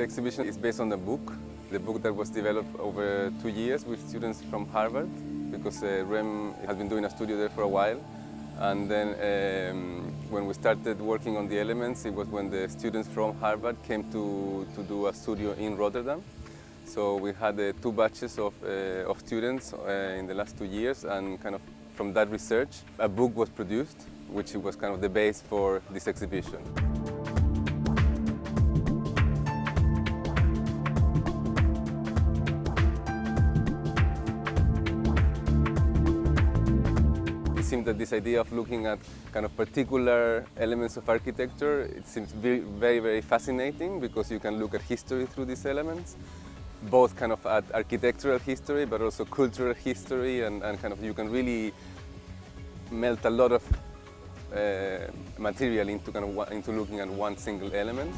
The exhibition is based on the book that was developed over 2 years with students from Harvard, because Rem has been doing a studio there for a while. And then when we started working on the elements, it was when the students from Harvard came to do a studio in Rotterdam. So we had 2 batches of students in the last 2 years, and kind of from that research, a book was produced, which was kind of the base for this exhibition. It seemed that this idea of looking at kind of particular elements of architecture, it seems very, very fascinating, because you can look at history through these elements, both kind of at architectural history, but also cultural history, and kind of you can really melt a lot of material into into looking at one single element.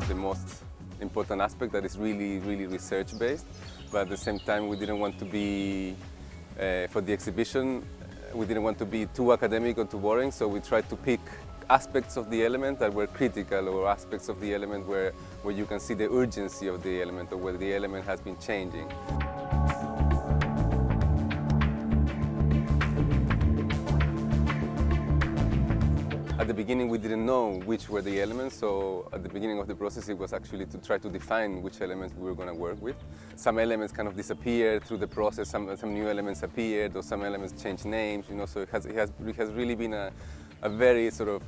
The most important aspect that is really research-based, but at the same time we didn't want to be, for the exhibition, we didn't want to be too academic or too boring, so we tried to pick aspects of the element that were critical, or aspects of the element where you can see the urgency of the element, or where the element has been changing. At the beginning we didn't know which were the elements, so at the beginning of the process it was actually to try to define which elements we were going to work with. Some elements kind of disappeared through the process, some new elements appeared, or some elements changed names, you know, so it has really been a very sort of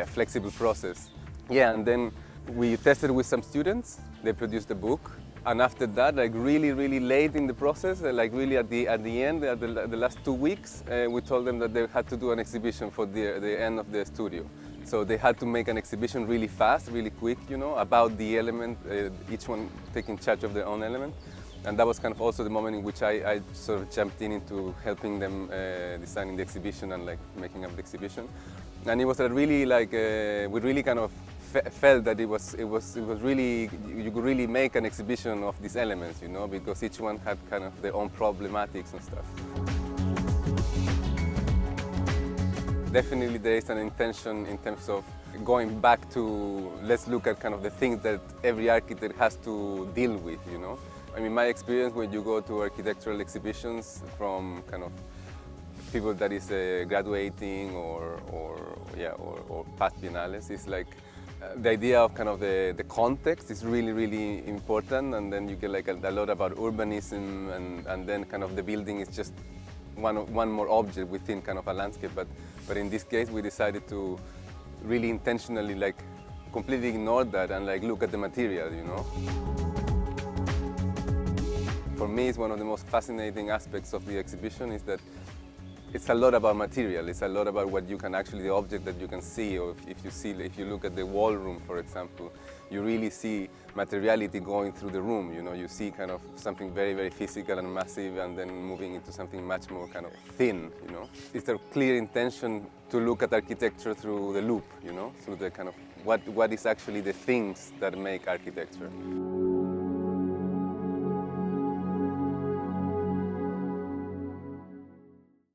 flexible process. Yeah, and then we tested with some students, they produced a book, and after that, like really late in the process, like really at the end, the last 2 weeks, we told them that they had to do an exhibition for the end of the studio. So they had to make an exhibition really fast, really quick, you know, about the element, each one taking charge of their own element. And that was kind of also the moment in which I sort of jumped into helping them designing the exhibition and like making up the exhibition. And it was a really like, we really kind of felt that it was really, you could really make an exhibition of these elements, you know, because each one had kind of their own problematics and stuff. Definitely there is an intention in terms of going back to, let's look at kind of the things that every architect has to deal with, you know. I mean, my experience when you go to architectural exhibitions from kind of people that is graduating or past biennales is like the idea of kind of the context is really important, and then you get like a lot about urbanism, and then kind of the building is just one more object within kind of a landscape. But in this case we decided to really intentionally like completely ignore that and like look at the material, you know. For me, it's one of the most fascinating aspects of the exhibition is that it's a lot about material. It's a lot about what you can actually, the object that you can see, or if you look at the wall room, for example, you really see materiality going through the room. You know, you see kind of something very physical and massive, and then moving into something much more kind of thin. You know, it's a clear intention to look at architecture through the loop. You know, through the kind of what is actually the things that make architecture.